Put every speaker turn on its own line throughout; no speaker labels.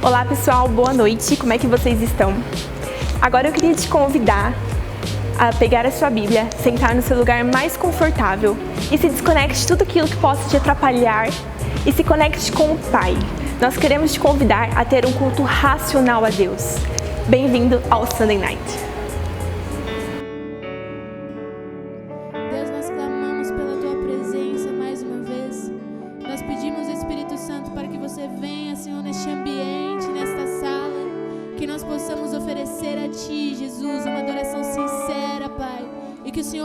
Olá pessoal, boa noite, como é que vocês estão? Agora eu queria te convidar a pegar a sua Bíblia, sentar no seu lugar mais confortável e se desconecte de tudo aquilo que possa te atrapalhar e se conecte com o Pai. Nós queremos te convidar a ter um culto racional a Deus. Bem-vindo ao Sunday Night.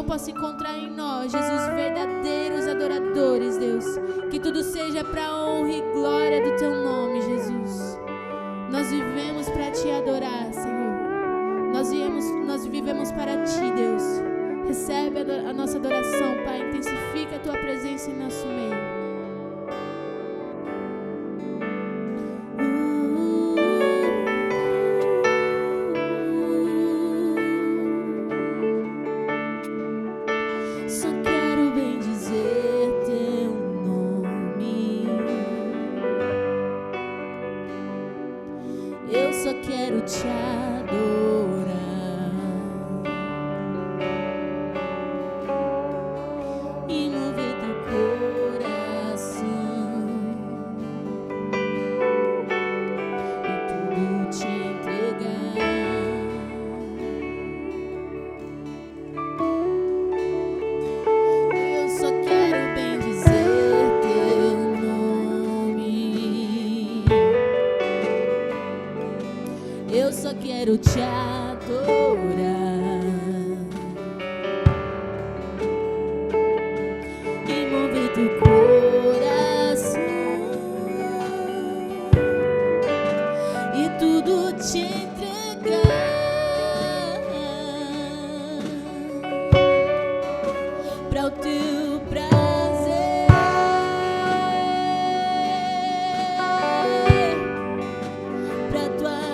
Possa encontrar em nós, Jesus, verdadeiros adoradores, Deus. Que tudo seja para honra e glória do Teu nome, Jesus. Nós vivemos para Te adorar, Senhor. Nós vivemos para Ti, Deus. Recebe a nossa adoração, Pai. Intensifica a Tua presença em nosso meio.
Te adorar e mover teu coração e tudo te entregar. Eu só quero bendizer teu nome. Eu só quero te adorar e mover teu coração e tudo te entregar para o teu prazer, para tua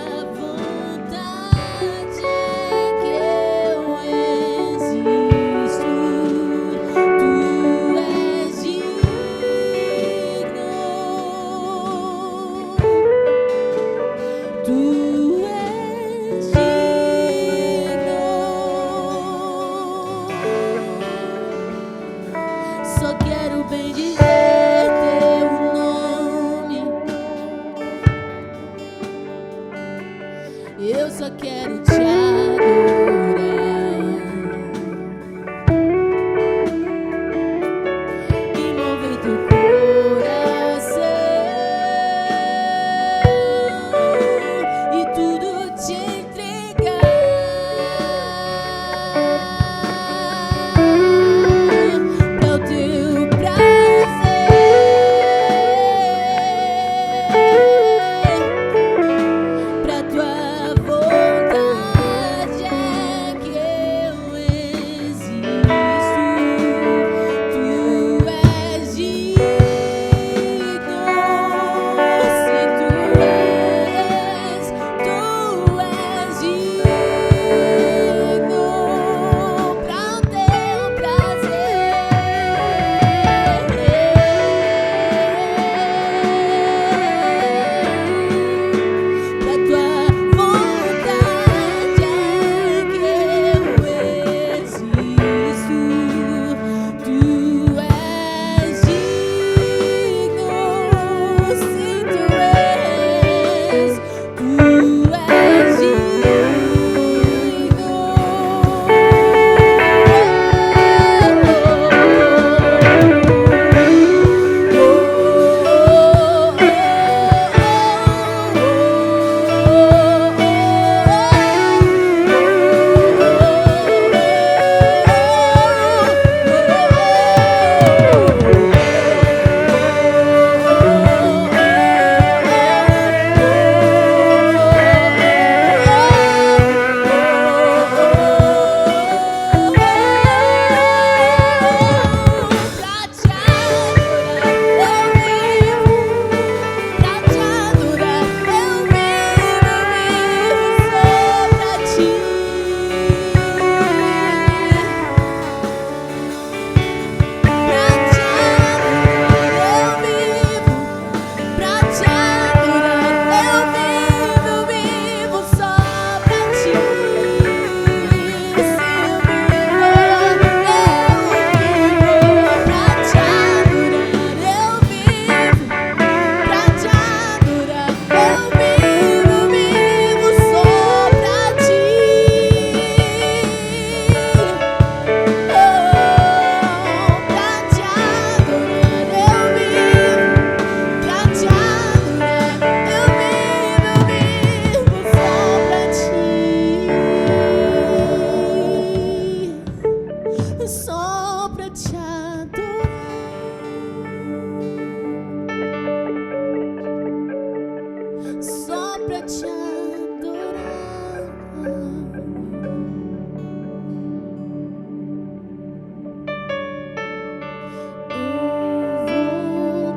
eu só quero te adorar e mover teu coração e tudo te entregar para o teu prazer, para tua vontade.
pra te adorar. Eu vou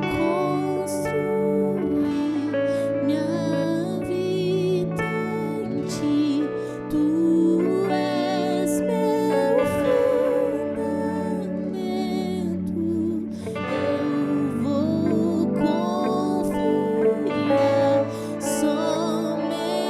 construir minha vida em ti. Tu és meu fundamento. Eu vou confiar somente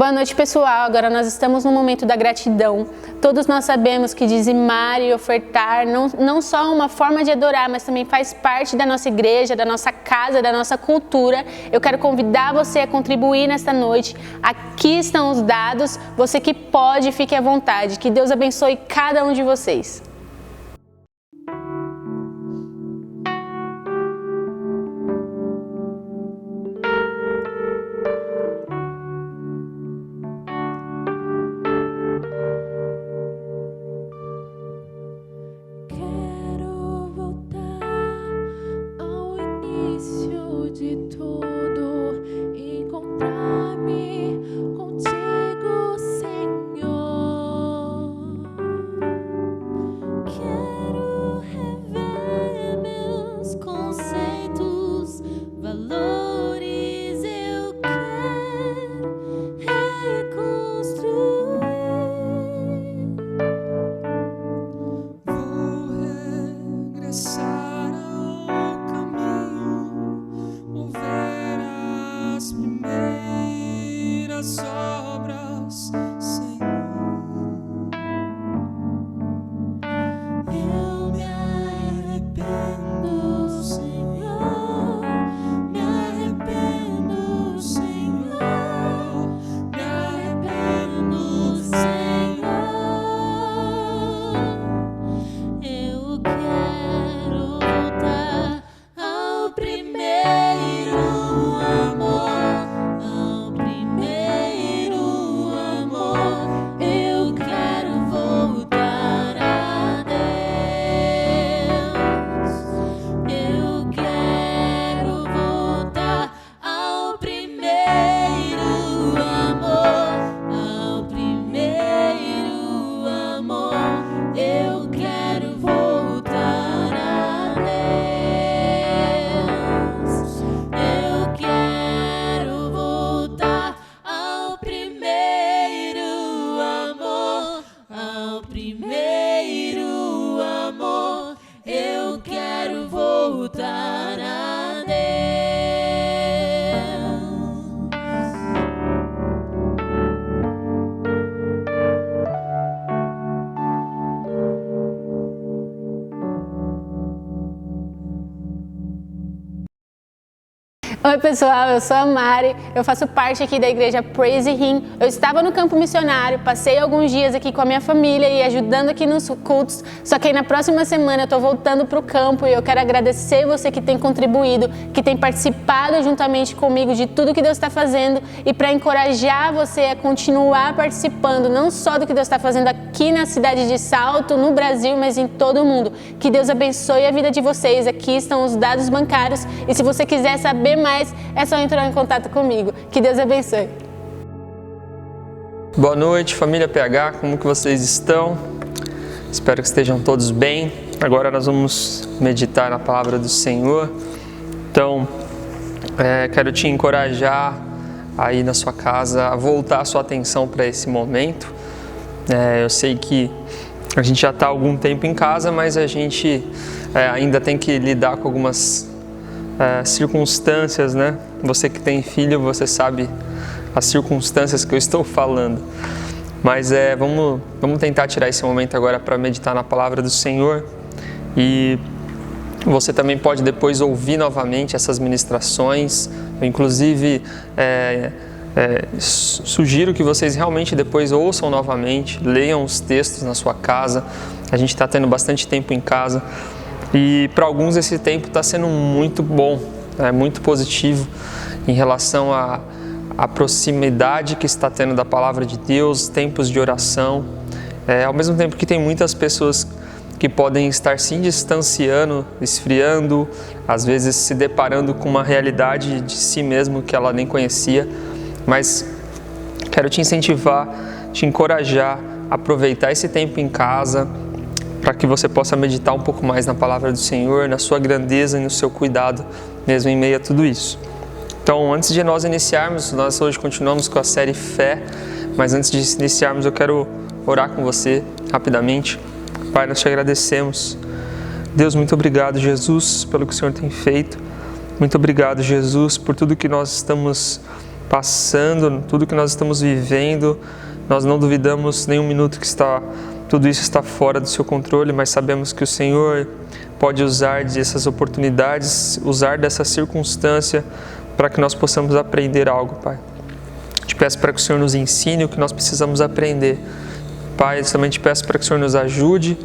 Boa noite, pessoal. Agora nós estamos no momento da gratidão. Todos nós sabemos que dizimar e ofertar não só é uma forma de adorar, mas também faz parte da nossa igreja, da nossa casa, da nossa cultura. Eu quero convidar você a contribuir nesta noite. Aqui estão os dados. Você que pode, fique à vontade. Que Deus abençoe cada um de vocês. Oi pessoal, eu sou a Mari, eu faço parte aqui da igreja Praise Him. Eu estava no campo missionário, passei alguns dias aqui com a minha família e ajudando aqui nos cultos, só que aí na próxima semana eu estou voltando para o campo e eu quero agradecer você que tem contribuído, que tem participado juntamente comigo de tudo que Deus está fazendo e para encorajar você a continuar participando, não só do que Deus está fazendo aqui na cidade de Salto, no Brasil, mas em todo o mundo. Que Deus abençoe a vida de vocês, aqui estão os dados bancários e se você quiser saber mais, é só entrar em contato comigo. Que Deus abençoe.
Boa noite, família PH, como que vocês estão? Espero que estejam todos bem. Agora nós vamos meditar na palavra do Senhor. Então, quero te encorajar aí na sua casa a voltar a sua atenção para esse momento. Eu sei que a gente já está há algum tempo em casa, mas a gente ainda tem que lidar com algumas circunstâncias, né? Você que tem filho, você sabe as circunstâncias que eu estou falando. Mas vamos tentar tirar esse momento agora para meditar na palavra do Senhor. E você também pode depois ouvir novamente essas ministrações. Eu, inclusive, sugiro que vocês realmente depois ouçam novamente, leiam os textos na sua casa. A gente está tendo bastante tempo em casa. E para alguns esse tempo está sendo muito bom, muito positivo em relação à proximidade que está tendo da palavra de Deus, tempos de oração. Ao mesmo tempo que tem muitas pessoas que podem estar se distanciando, esfriando, às vezes se deparando com uma realidade de si mesmo que ela nem conhecia. Mas quero te incentivar, te encorajar a aproveitar esse tempo em casa, para que você possa meditar um pouco mais na palavra do Senhor, na sua grandeza e no seu cuidado, mesmo em meio a tudo isso. Então, antes de nós iniciarmos, nós hoje continuamos com a série Fé, mas antes de iniciarmos eu quero orar com você rapidamente. Pai, nós te agradecemos. Deus, muito obrigado, Jesus, pelo que o Senhor tem feito. Muito obrigado, Jesus, por tudo que nós estamos passando, tudo que nós estamos vivendo. Nós não duvidamos nenhum minuto que tudo isso está fora do seu controle, mas sabemos que o Senhor pode usar dessas oportunidades, usar dessa circunstância para que nós possamos aprender algo, Pai. Te peço para que o Senhor nos ensine o que nós precisamos aprender. Pai, eu também te peço para que o Senhor nos ajude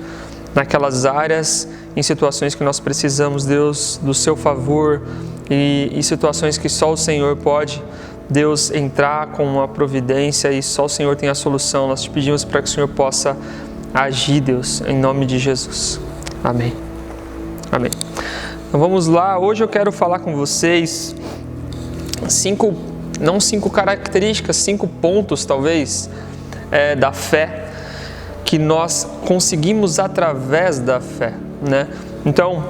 naquelas áreas, em situações que nós precisamos, Deus, do seu favor e situações que só o Senhor pode, Deus, entrar com uma providência e só o Senhor tem a solução. Nós te pedimos para que o Senhor possa agir, Deus, em nome de Jesus. Amém. Amém. Então vamos lá, hoje eu quero falar com vocês 5 características, 5 pontos talvez, da fé, que nós conseguimos através da fé, né? Então,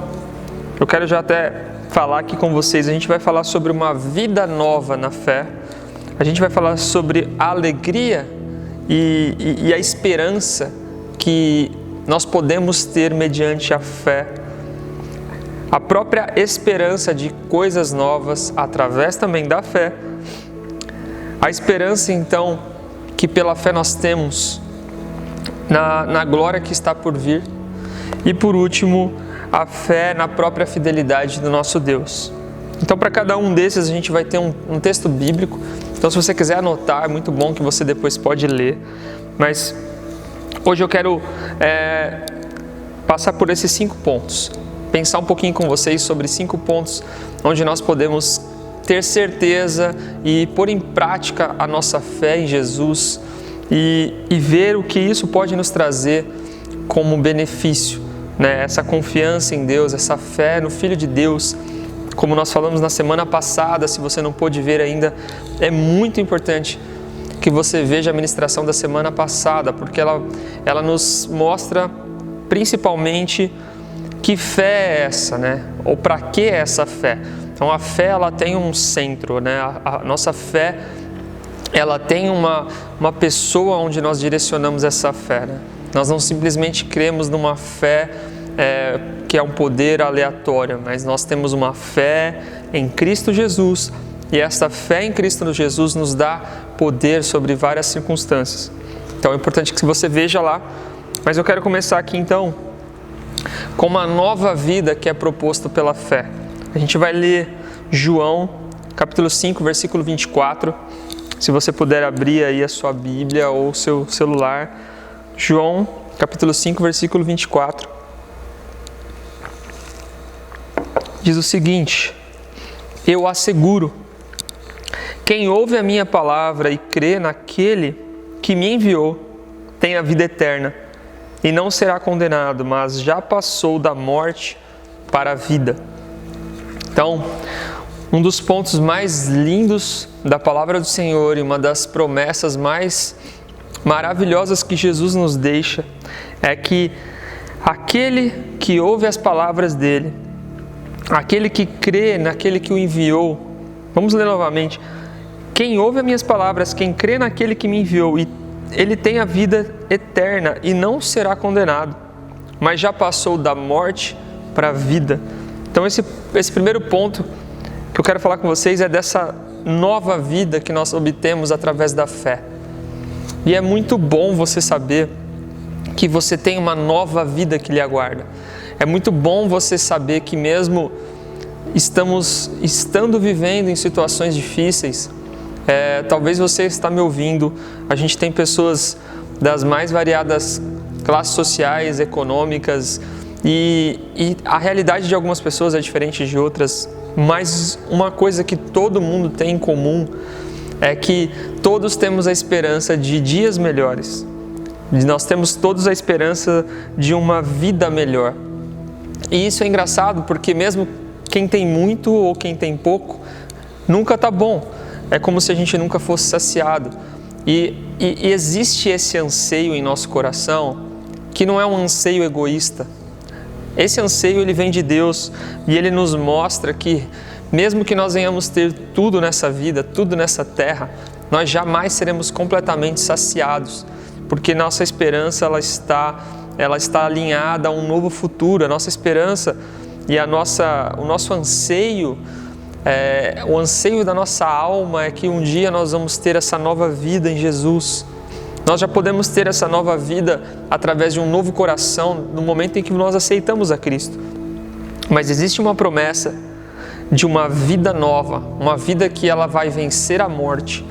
eu quero já até falar aqui com vocês, a gente vai falar sobre uma vida nova na fé, a gente vai falar sobre a alegria e a esperança que nós podemos ter mediante a fé, a própria esperança de coisas novas através também da fé, a esperança então que pela fé nós temos na glória que está por vir e por último a fé na própria fidelidade do nosso Deus. Então para cada um desses a gente vai ter um texto bíblico, então se você quiser anotar é muito bom que você depois pode ler, mas hoje eu quero passar por esses 5 pontos, pensar um pouquinho com vocês sobre 5 pontos onde nós podemos ter certeza e pôr em prática a nossa fé em Jesus e ver o que isso pode nos trazer como benefício, né? Essa confiança em Deus, essa fé no Filho de Deus, como nós falamos na semana passada, se você não pôde ver ainda, é muito importante que você veja a ministração da semana passada, porque ela nos mostra principalmente que fé é essa, né? Ou para que é essa fé? Então a fé ela tem um centro, né? A nossa fé ela tem uma pessoa onde nós direcionamos essa fé, né? Nós não simplesmente cremos numa fé que é um poder aleatório, mas nós temos uma fé em Cristo Jesus e essa fé em Cristo Jesus nos dá poder sobre várias circunstâncias. Então é importante que você veja lá, mas eu quero começar aqui então com uma nova vida que é proposta pela fé. A gente vai ler João, capítulo 5, versículo 24. Se você puder abrir aí a sua Bíblia ou o seu celular. João, capítulo 5, versículo 24. Diz o seguinte: eu asseguro, quem ouve a minha palavra e crê naquele que me enviou, tem a vida eterna e não será condenado, mas já passou da morte para a vida. Então, um dos pontos mais lindos da palavra do Senhor e uma das promessas mais maravilhosas que Jesus nos deixa é que aquele que ouve as palavras dele, aquele que crê naquele que o enviou, vamos ler novamente, quem ouve as minhas palavras, quem crê naquele que me enviou, e ele tem a vida eterna e não será condenado, mas já passou da morte para a vida. Então esse primeiro ponto que eu quero falar com vocês é dessa nova vida que nós obtemos através da fé. E é muito bom você saber que você tem uma nova vida que lhe aguarda. É muito bom você saber que mesmo estando vivendo em situações difíceis, talvez você está me ouvindo, a gente tem pessoas das mais variadas classes sociais, econômicas, e a realidade de algumas pessoas é diferente de outras, mas uma coisa que todo mundo tem em comum é que todos temos a esperança de dias melhores. Nós temos todos a esperança de uma vida melhor. E isso é engraçado porque mesmo quem tem muito ou quem tem pouco, nunca está bom. É como se a gente nunca fosse saciado. E existe esse anseio em nosso coração que não é um anseio egoísta. Esse anseio ele vem de Deus e ele nos mostra que mesmo que nós venhamos ter tudo nessa vida, tudo nessa terra, nós jamais seremos completamente saciados, porque nossa esperança ela está alinhada a um novo futuro. A nossa esperança e o nosso anseio o anseio da nossa alma é que um dia nós vamos ter essa nova vida em Jesus. Nós já podemos ter essa nova vida através de um novo coração no momento em que nós aceitamos a Cristo. Mas existe uma promessa de uma vida nova, uma vida que ela vai vencer a morte.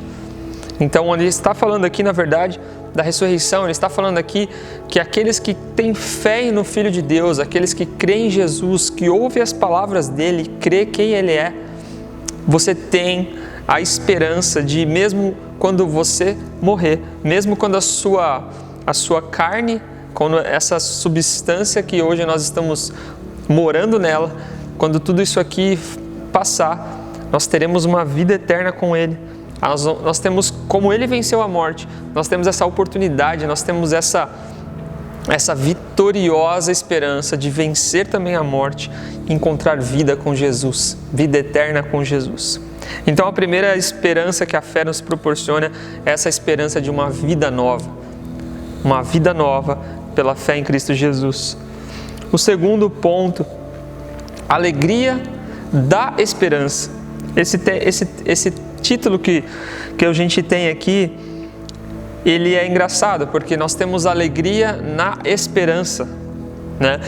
Então, ele está falando aqui, na verdade, da ressurreição, ele está falando aqui que aqueles que têm fé no Filho de Deus, aqueles que creem em Jesus, que ouvem as palavras dele, crê quem ele é, você tem a esperança de, mesmo quando você morrer, mesmo quando a sua carne, quando essa substância que hoje nós estamos morando nela, quando tudo isso aqui passar, nós teremos uma vida eterna com ele. Nós temos, como ele venceu a morte, nós temos essa oportunidade, nós temos essa vitoriosa esperança de vencer também a morte e encontrar vida com Jesus, vida eterna com Jesus. Então a primeira esperança que a fé nos proporciona é essa esperança de uma vida nova pela fé em Cristo Jesus. O segundo ponto, alegria da esperança. Esse título que a gente tem aqui, ele é engraçado, porque nós temos alegria na esperança, né?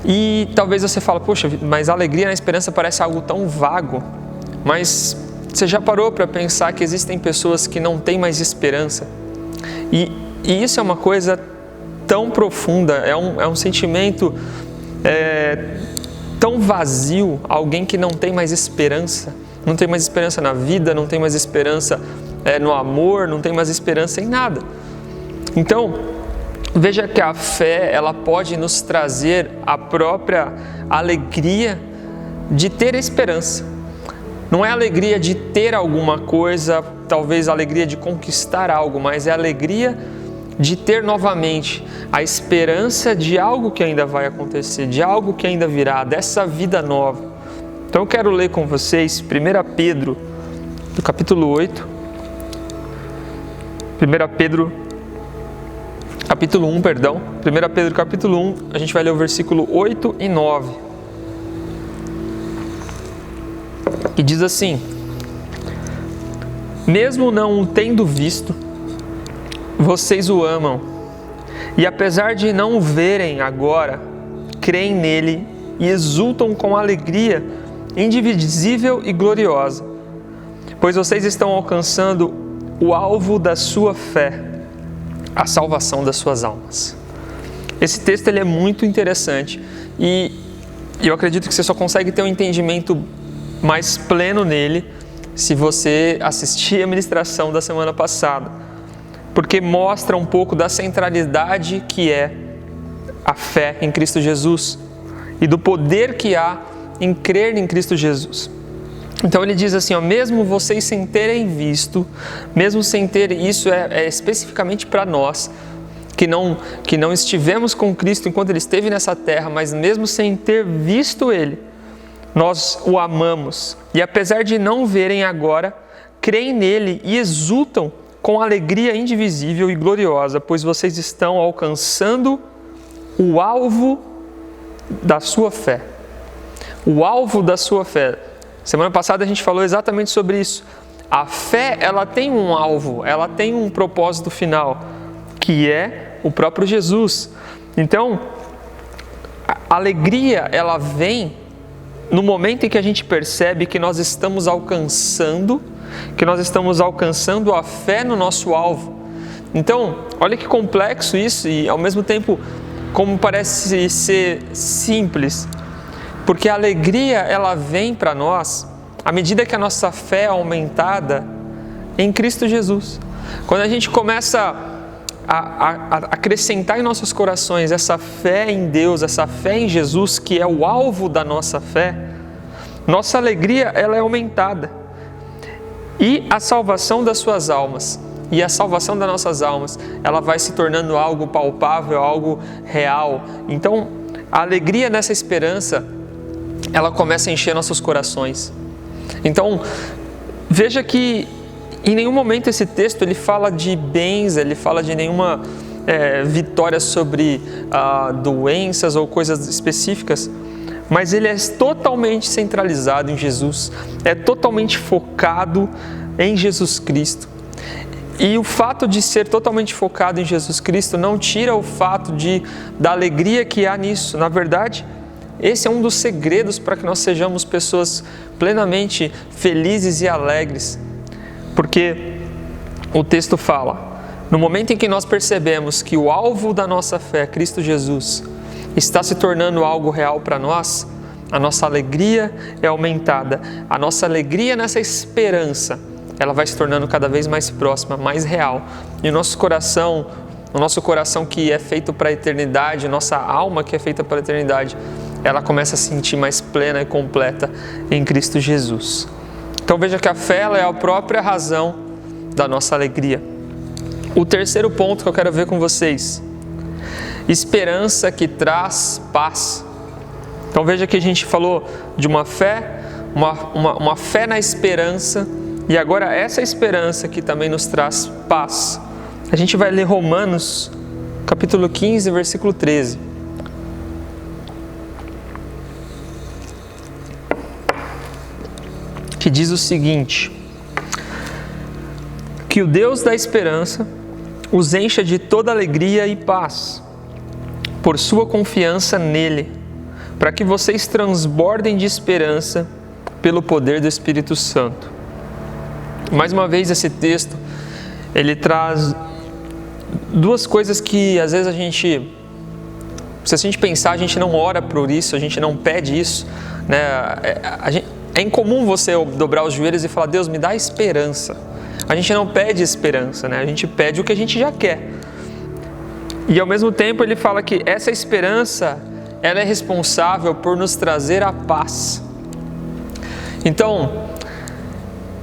E talvez você fale, poxa, mas alegria na esperança parece algo tão vago. Mas você já parou para pensar que existem pessoas que não têm mais esperança? E isso é uma coisa tão profunda, é um sentimento tão vazio, alguém que não tem mais esperança. Não tem mais esperança na vida, não tem mais esperança no amor, não tem mais esperança em nada. Então, veja que a fé, ela pode nos trazer a própria alegria de ter esperança. Não é a alegria de ter alguma coisa, talvez a alegria de conquistar algo, mas é a alegria de ter novamente a esperança de algo que ainda vai acontecer, de algo que ainda virá, dessa vida nova. Então eu quero ler com vocês 1 Pedro, do capítulo 8. 1 Pedro, capítulo 1, perdão. 1 Pedro, capítulo 1, a gente vai ler o versículo 8 e 9. Que diz assim: mesmo não o tendo visto, vocês o amam, e apesar de não o verem agora, creem nele e exultam com alegria indivisível e gloriosa, pois vocês estão alcançando o alvo da sua fé, a salvação das suas almas. Esse texto ele é muito interessante e eu acredito que você só consegue ter um entendimento mais pleno nele se você assistir a ministração da semana passada, porque mostra um pouco da centralidade que é a fé em Cristo Jesus e do poder que há em crer em Cristo Jesus. Então ele diz assim, mesmo vocês sem terem visto, mesmo sem ter, isso é especificamente para nós, que não estivemos com Cristo enquanto Ele esteve nessa terra, mas mesmo sem ter visto Ele, nós o amamos. E apesar de não verem agora, creem nele e exultam com alegria indivisível e gloriosa, pois vocês estão alcançando o alvo da sua fé. O alvo da sua fé. Semana passada a gente falou exatamente sobre isso. A fé, ela tem um alvo, ela tem um propósito final, que é o próprio Jesus. Então, a alegria, ela vem no momento em que a gente percebe que nós estamos alcançando a fé no nosso alvo. Então, olha que complexo isso e ao mesmo tempo como parece ser simples. Porque a alegria, ela vem para nós à medida que a nossa fé é aumentada em Cristo Jesus. Quando a gente começa a acrescentar em nossos corações essa fé em Deus, essa fé em Jesus, que é o alvo da nossa fé, nossa alegria ela é aumentada. E a salvação das suas almas, e a salvação das nossas almas, ela vai se tornando algo palpável, algo real. Então, a alegria nessa esperança, ela começa a encher nossos corações. Então, veja que em nenhum momento esse texto ele fala de bens, ele fala de nenhuma vitória sobre doenças ou coisas específicas, mas ele é totalmente centralizado em Jesus, é totalmente focado em Jesus Cristo. E o fato de ser totalmente focado em Jesus Cristo não tira o fato da alegria que há nisso. Na verdade, esse é um dos segredos para que nós sejamos pessoas plenamente felizes e alegres. Porque o texto fala, no momento em que nós percebemos que o alvo da nossa fé, Cristo Jesus, está se tornando algo real para nós, a nossa alegria é aumentada. A nossa alegria nessa esperança, ela vai se tornando cada vez mais próxima, mais real. E o nosso coração que é feito para a eternidade, nossa alma que é feita para a eternidade, ela começa a se sentir mais plena e completa em Cristo Jesus. Então veja que a fé ela é a própria razão da nossa alegria. O terceiro ponto que eu quero ver com vocês, esperança que traz paz. Então veja que a gente falou de uma fé, uma fé na esperança, e agora essa esperança que também nos traz paz. A gente vai ler Romanos, capítulo 15, versículo 13. Que diz o seguinte: que o Deus da esperança os encha de toda alegria e paz, por sua confiança nele, para que vocês transbordem de esperança pelo poder do Espírito Santo. Mais uma vez esse texto, ele traz duas coisas que às vezes se a gente pensar, a gente não ora por isso, a gente não pede isso, né? É incomum você dobrar os joelhos e falar, Deus, me dá esperança. A gente não pede esperança, né? A gente pede o que a gente já quer. E ao mesmo tempo ele fala que essa esperança, ela é responsável por nos trazer a paz. Então,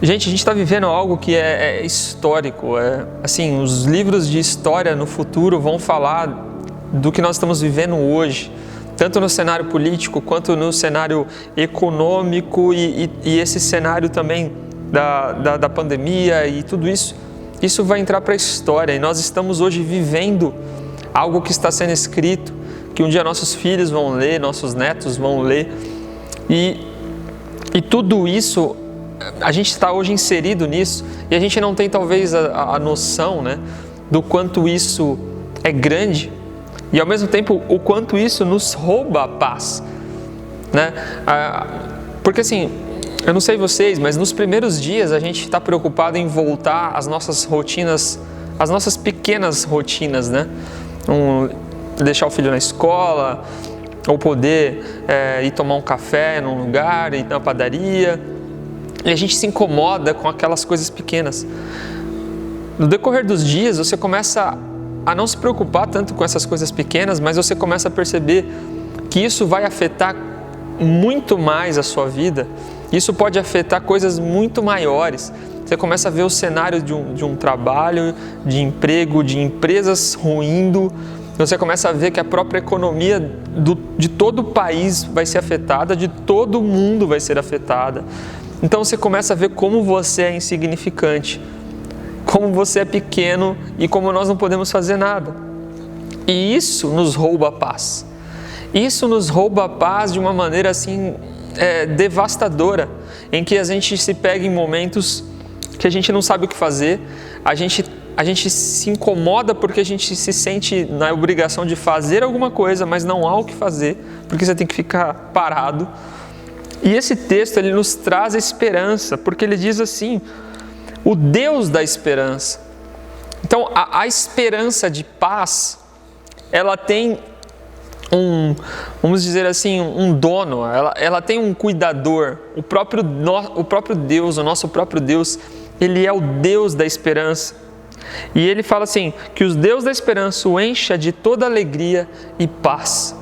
gente, a gente está vivendo algo que é histórico. Assim, os livros de história no futuro vão falar do que nós estamos vivendo hoje, tanto no cenário político quanto no cenário econômico e esse cenário também da pandemia e tudo isso. Isso vai entrar para a história e nós estamos hoje vivendo algo que está sendo escrito, que um dia nossos filhos vão ler, nossos netos vão ler. E tudo isso, a gente está hoje inserido nisso e a gente não tem talvez a noção, né, do quanto isso é grande e ao mesmo tempo o quanto isso nos rouba a paz, né? Porque assim, eu não sei vocês, mas nos primeiros dias a gente está preocupado em voltar às nossas rotinas, às nossas pequenas rotinas, né? Deixar o filho na escola, ou poder ir tomar um café num lugar, ir na padaria. E a gente se incomoda com aquelas coisas pequenas. No decorrer dos dias, você começa a não se preocupar tanto com essas coisas pequenas, mas você começa a perceber que isso vai afetar muito mais a sua vida. Isso pode afetar coisas muito maiores. Você começa a ver o cenário de um trabalho, de emprego, de empresas ruindo. Você começa a ver que a própria economia de todo o país vai ser afetada, de todo o mundo vai ser afetada. Então você começa a ver como você é insignificante, como você é pequeno e como nós não podemos fazer nada. E isso nos rouba a paz. Isso nos rouba a paz de uma maneira assim devastadora, em que a gente se pega em momentos que a gente não sabe o que fazer, a gente se incomoda porque a gente se sente na obrigação de fazer alguma coisa, mas não há o que fazer, porque você tem que ficar parado. E esse texto ele nos traz a esperança, porque ele diz assim, o Deus da esperança. Então a esperança de paz, ela tem vamos dizer assim, um dono, ela tem um cuidador. O próprio Deus, o nosso próprio Deus, ele é o Deus da esperança. E ele fala assim, que os Deus da esperança o encha de toda alegria e paz.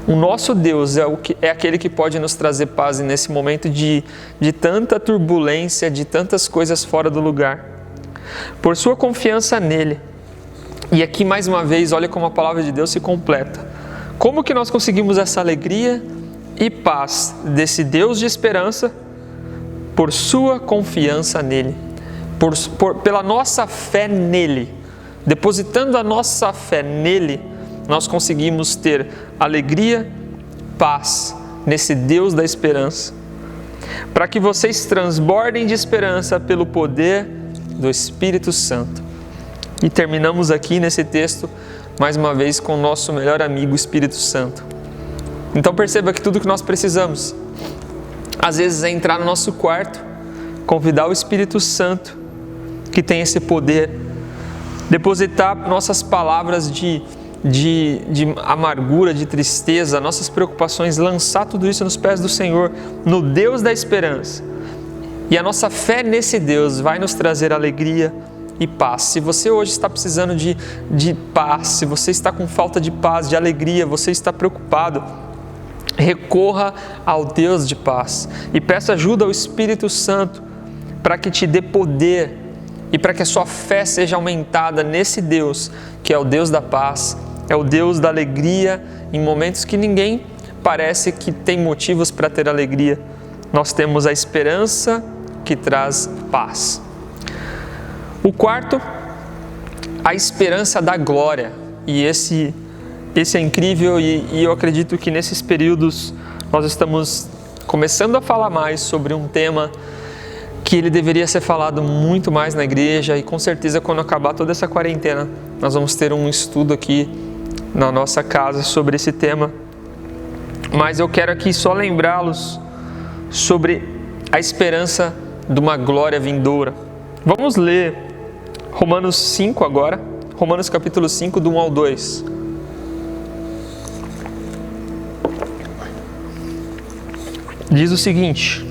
O nosso Deus é aquele que pode nos trazer paz nesse momento de tanta turbulência, de tantas coisas fora do lugar. Por sua confiança nele. E aqui mais uma vez, olha como a palavra de Deus se completa. Como que nós conseguimos essa alegria e paz desse Deus de esperança? Por sua confiança nele. Pela nossa fé nele. Depositando a nossa fé nele, nós conseguimos ter alegria, paz, nesse Deus da esperança, para que vocês transbordem de esperança pelo poder do Espírito Santo. E terminamos aqui nesse texto, mais uma vez, com o nosso melhor amigo, o Espírito Santo. Então perceba que tudo que nós precisamos, às vezes, é entrar no nosso quarto, convidar o Espírito Santo, que tem esse poder, depositar nossas palavras de amargura, de tristeza, nossas preocupações, lançar tudo isso nos pés do Senhor, no Deus da esperança. E a nossa fé nesse Deus vai nos trazer alegria e paz. Se você hoje está precisando de paz, se você está com falta de paz, de alegria, você está preocupado, recorra ao Deus de paz e peça ajuda ao Espírito Santo para que te dê poder e para que a sua fé seja aumentada nesse Deus, que é o Deus da paz, é o Deus da alegria em momentos que ninguém parece que tem motivos para ter alegria. Nós temos a esperança que traz paz. O quarto, a esperança da glória. E esse é incrível e eu acredito que nesses períodos nós estamos começando a falar mais sobre um tema que ele deveria ser falado muito mais na igreja, e com certeza quando acabar toda essa quarentena nós vamos ter um estudo aqui na nossa casa sobre esse tema. Mas eu quero aqui só lembrá-los sobre a esperança de uma glória vindoura. Vamos ler Romanos 5 agora, Romanos capítulo 5, do 1 ao 2. Diz o seguinte: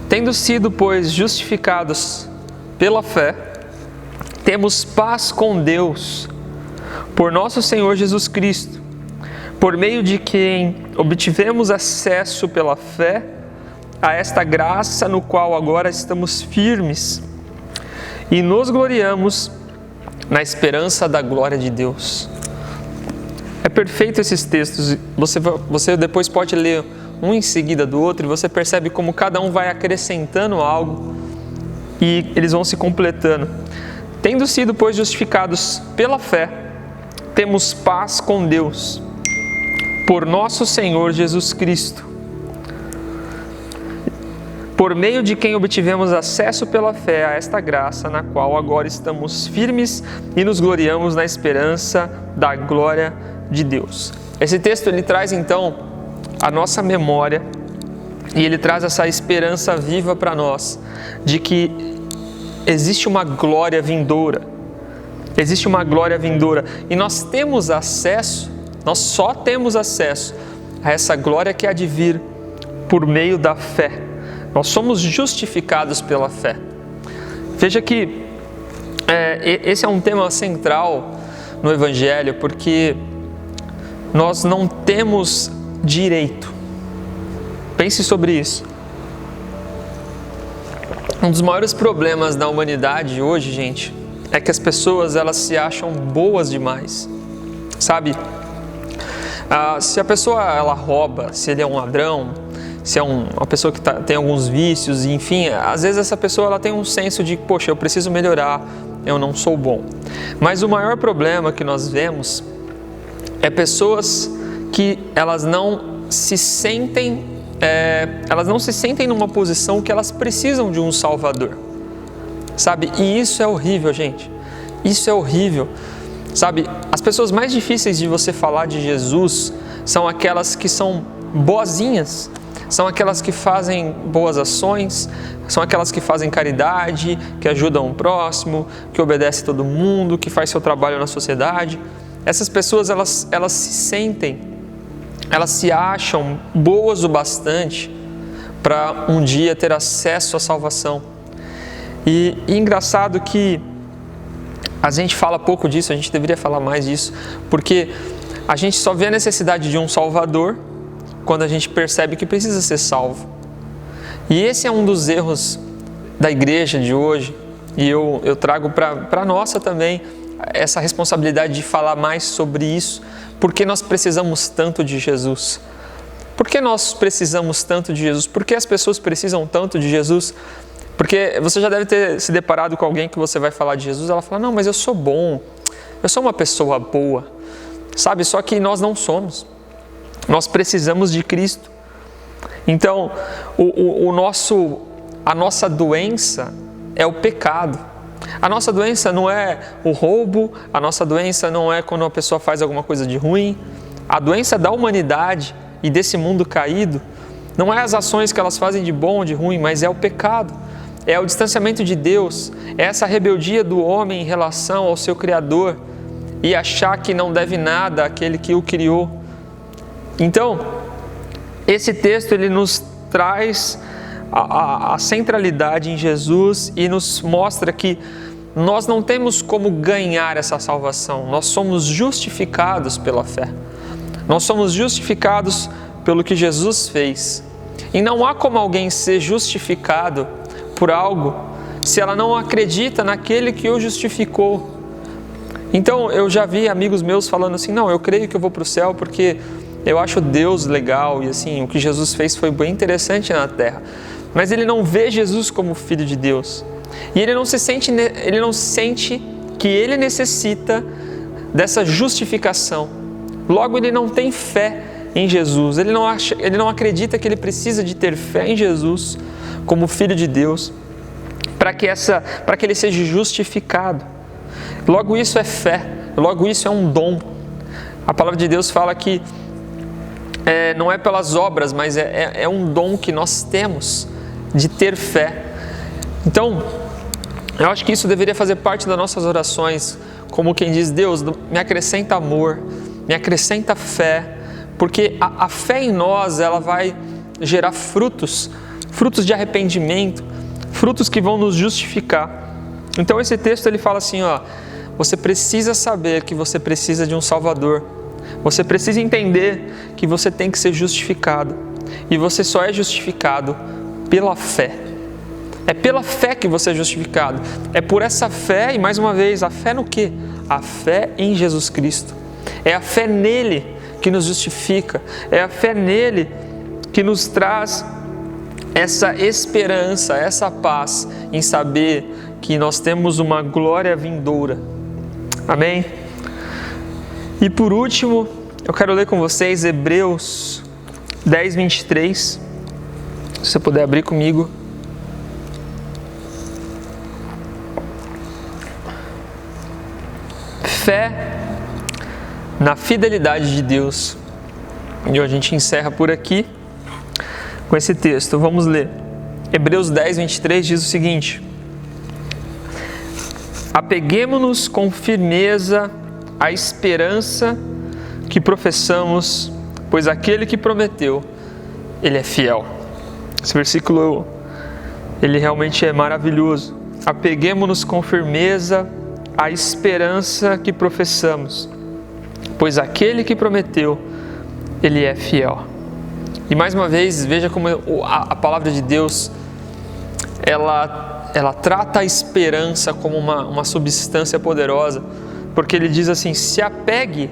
tendo sido, pois, justificados pela fé, temos paz com Deus, por nosso Senhor Jesus Cristo, por meio de quem obtivemos acesso pela fé a esta graça no qual agora estamos firmes e nos gloriamos na esperança da glória de Deus. É perfeito esses textos, você depois pode ler um em seguida do outro, e você percebe como cada um vai acrescentando algo e eles vão se completando. Tendo sido, pois, justificados pela fé, temos paz com Deus, por nosso Senhor Jesus Cristo, por meio de quem obtivemos acesso pela fé a esta graça, na qual agora estamos firmes e nos gloriamos na esperança da glória de Deus. Esse texto ele traz então a nossa memória e ele traz essa esperança viva para nós de que existe uma glória vindoura. Existe uma glória vindoura e nós temos acesso, nós só temos acesso a essa glória que há de vir por meio da fé. Nós somos justificados pela fé. Veja que esse é um tema central no Evangelho, porque nós não temos direito. Pense sobre isso. Um dos maiores problemas da humanidade hoje, gente, é que as pessoas elas se acham boas demais. Sabe? Se a pessoa ela rouba, se ele é um ladrão, se é uma pessoa que tem alguns vícios, enfim, às vezes essa pessoa ela tem um senso de, poxa, eu preciso melhorar, eu não sou bom. Mas o maior problema que nós vemos é pessoas que elas não se sentem numa posição que elas precisam de um Salvador, sabe? E isso é horrível, gente. Isso é horrível, sabe? As pessoas mais difíceis de você falar de Jesus são aquelas que são boazinhas, são aquelas que fazem boas ações, são aquelas que fazem caridade, que ajudam o próximo, que obedece todo mundo, que faz seu trabalho na sociedade. Essas pessoas elas se sentem, elas se acham boas o bastante para um dia ter acesso à salvação. E engraçado que a gente fala pouco disso, a gente deveria falar mais disso, porque a gente só vê a necessidade de um Salvador quando a gente percebe que precisa ser salvo. E esse é um dos erros da igreja de hoje, e eu trago para a nossa também essa responsabilidade de falar mais sobre isso. Por que nós precisamos tanto de Jesus? Por que nós precisamos tanto de Jesus? Por que as pessoas precisam tanto de Jesus? Porque você já deve ter se deparado com alguém que você vai falar de Jesus, ela fala, não, mas eu sou bom, eu sou uma pessoa boa, sabe? Só que nós não somos. Nós precisamos de Cristo. Então, a nossa doença é o pecado. A nossa doença não é o roubo, a nossa doença não é quando uma pessoa faz alguma coisa de ruim. A doença da humanidade e desse mundo caído não é as ações que elas fazem de bom ou de ruim, mas é o pecado. É o distanciamento de Deus, é essa rebeldia do homem em relação ao seu Criador e achar que não deve nada àquele que o criou. Então, esse texto ele nos traz a centralidade em Jesus e nos mostra que nós não temos como ganhar essa salvação, nós somos justificados pela fé. Nós somos justificados pelo que Jesus fez. E não há como alguém ser justificado por algo se ela não acredita naquele que o justificou. Então eu já vi amigos meus falando assim, não, eu creio que eu vou para o céu porque eu acho Deus legal e assim, o que Jesus fez foi bem interessante na terra. Mas ele não vê Jesus como Filho de Deus. E ele não sente que ele necessita dessa justificação. Logo, ele não tem fé em Jesus. Ele não acredita que ele precisa de ter fé em Jesus como Filho de Deus para que ele seja justificado. Logo, isso é fé. Logo, isso é um dom. A palavra de Deus fala que não é pelas obras, mas é um dom que nós temos de ter fé. Então, eu acho que isso deveria fazer parte das nossas orações, como quem diz, Deus, me acrescenta amor, me acrescenta fé, porque a fé em nós, ela vai gerar frutos de arrependimento, frutos que vão nos justificar. Então esse texto ele fala assim, você precisa saber que você precisa de um Salvador, você precisa entender que você tem que ser justificado, e você só é justificado pela fé. É pela fé que você é justificado. É por essa fé, e mais uma vez, a fé no quê? A fé em Jesus Cristo. É a fé nele que nos justifica. É a fé nele que nos traz essa esperança, essa paz em saber que nós temos uma glória vindoura. Amém? E por último, eu quero ler com vocês Hebreus 10, 23. Se você puder abrir comigo. Fé na fidelidade de Deus. E a gente encerra por aqui com esse texto. Vamos ler. Hebreus 10, 23 diz o seguinte: apeguemo-nos com firmeza à esperança que professamos, pois aquele que prometeu, ele é fiel. Esse versículo, ele realmente é maravilhoso. Apeguemo-nos com firmeza à esperança que professamos, pois aquele que prometeu, ele é fiel. E mais uma vez, veja como a palavra de Deus, ela trata a esperança como uma substância poderosa, porque ele diz assim, se apegue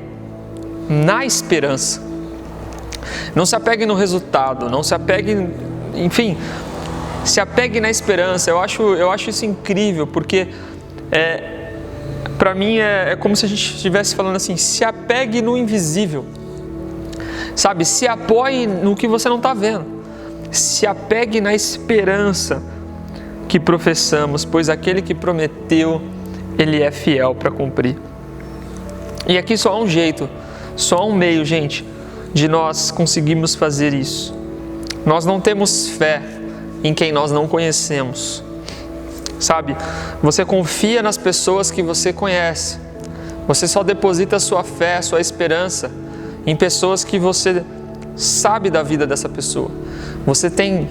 na esperança. Não se apegue no resultado, não se apegue, enfim, se apegue na esperança. Eu acho isso incrível, porque para mim é como se a gente estivesse falando assim, se apegue no invisível. Sabe, se apoie no que você não está vendo. Se apegue na esperança que professamos, pois aquele que prometeu, ele é fiel para cumprir. E aqui só há um jeito, só há um meio, gente, de nós conseguirmos fazer isso. Nós não temos fé em quem nós não conhecemos. Sabe, você confia nas pessoas que você conhece. Você só deposita a sua fé, a sua esperança em pessoas que você sabe da vida dessa pessoa. Você tem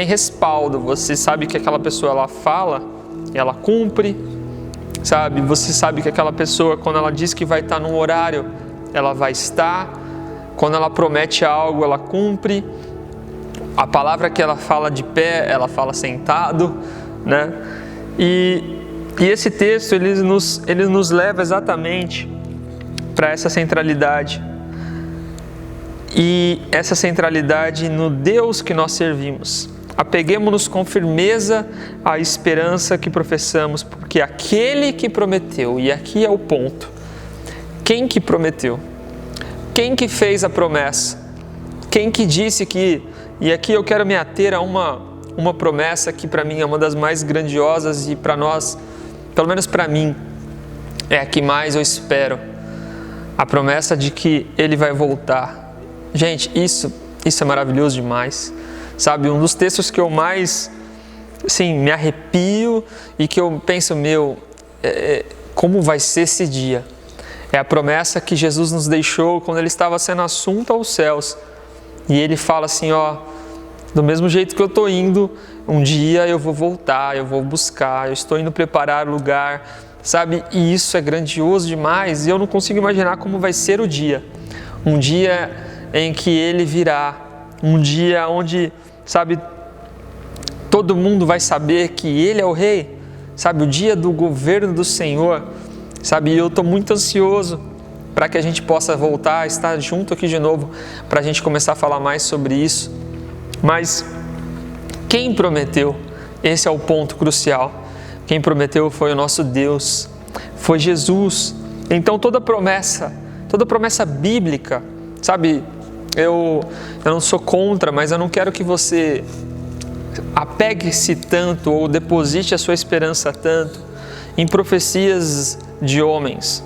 respaldo, você sabe que aquela pessoa ela fala e ela cumpre, sabe? Você sabe que aquela pessoa, quando ela diz que vai estar num horário, ela vai estar. Quando ela promete algo, ela cumpre. A palavra que ela fala de pé, ela fala sentado, né? E esse texto ele nos leva exatamente para essa centralidade. E essa centralidade no Deus que nós servimos. Apeguemo-nos com firmeza à esperança que professamos, porque aquele que prometeu, e aqui é o ponto, quem que prometeu? quem que fez a promessa? Quem que disse que... E aqui eu quero me ater a uma promessa que para mim é uma das mais grandiosas e para nós, pelo menos para mim, é a que mais eu espero. A promessa de que Ele vai voltar. Gente, isso é maravilhoso demais. Sabe, um dos textos que eu mais, assim, me arrepio e que eu penso, como vai ser esse dia? É a promessa que Jesus nos deixou quando Ele estava sendo assunto aos céus. E Ele fala assim, do mesmo jeito que eu estou indo, um dia eu vou voltar, eu vou buscar, eu estou indo preparar lugar, sabe? E isso é grandioso demais e eu não consigo imaginar como vai ser o dia. Um dia em que Ele virá, um dia onde, sabe, todo mundo vai saber que Ele é o Rei, sabe? O dia do governo do Senhor, sabe? E eu estou muito ansioso para que a gente possa voltar a estar junto aqui de novo, para a gente começar a falar mais sobre isso. Mas quem prometeu? Esse é o ponto crucial. Quem prometeu foi o nosso Deus, foi Jesus. Então toda promessa bíblica, sabe, eu não sou contra, mas eu não quero que você apegue-se tanto ou deposite a sua esperança tanto em profecias de homens,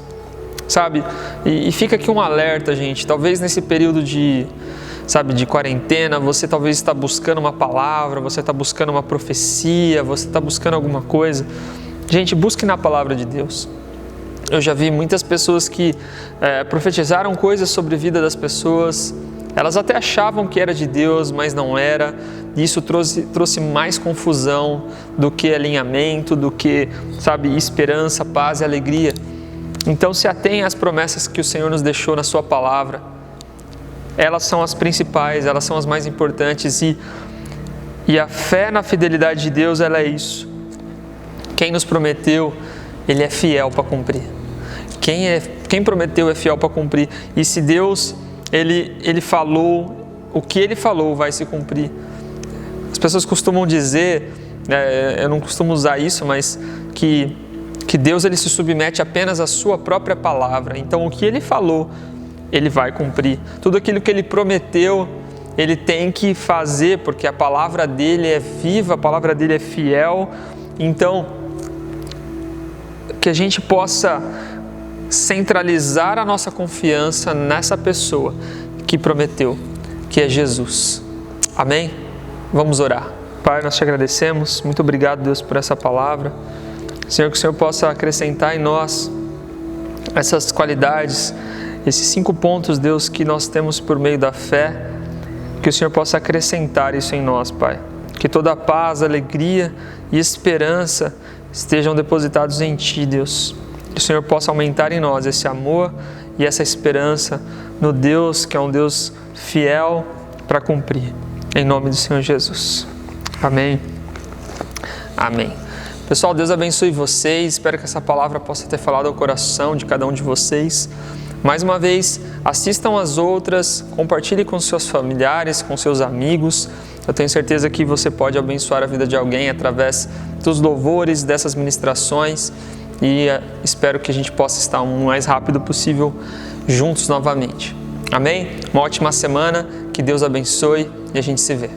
sabe? E fica aqui um alerta, gente, talvez nesse período de quarentena, você talvez está buscando uma palavra, você está buscando uma profecia, você está buscando alguma coisa. Gente, busque na palavra de Deus. Eu já vi muitas pessoas que profetizaram coisas sobre a vida das pessoas, elas até achavam que era de Deus, mas não era. E isso trouxe mais confusão do que alinhamento, do que, esperança, paz e alegria. Então se atenha às promessas que o Senhor nos deixou na sua palavra. Elas são as principais, elas são as mais importantes e a fé na fidelidade de Deus, ela é isso. Quem nos prometeu, Ele é fiel para cumprir. Quem prometeu é fiel para cumprir. E se Deus, Ele falou, o que Ele falou vai se cumprir. As pessoas costumam dizer, eu não costumo usar isso, mas que Deus Ele se submete apenas à sua própria palavra. Então o que Ele falou, Ele vai cumprir. Tudo aquilo que Ele prometeu, Ele tem que fazer, porque a palavra dEle é viva, a palavra dEle é fiel. Então, que a gente possa centralizar a nossa confiança nessa pessoa que prometeu, que é Jesus. Amém? Vamos orar. Pai, nós te agradecemos. Muito obrigado, Deus, por essa palavra. Senhor, que o Senhor possa acrescentar em nós essas qualidades, esses 5 pontos, Deus, que nós temos por meio da fé, que o Senhor possa acrescentar isso em nós, Pai. Que toda a paz, alegria e esperança estejam depositados em Ti, Deus. Que o Senhor possa aumentar em nós esse amor e essa esperança no Deus, que é um Deus fiel para cumprir. Em nome do Senhor Jesus. Amém. Amém. Pessoal, Deus abençoe vocês. Espero que essa palavra possa ter falado ao coração de cada um de vocês. Mais uma vez, assistam as outras, compartilhe com seus familiares, com seus amigos. Eu tenho certeza que você pode abençoar a vida de alguém através dos louvores, dessas ministrações, e espero que a gente possa estar o mais rápido possível juntos novamente. Amém? Uma ótima semana, que Deus abençoe e a gente se vê.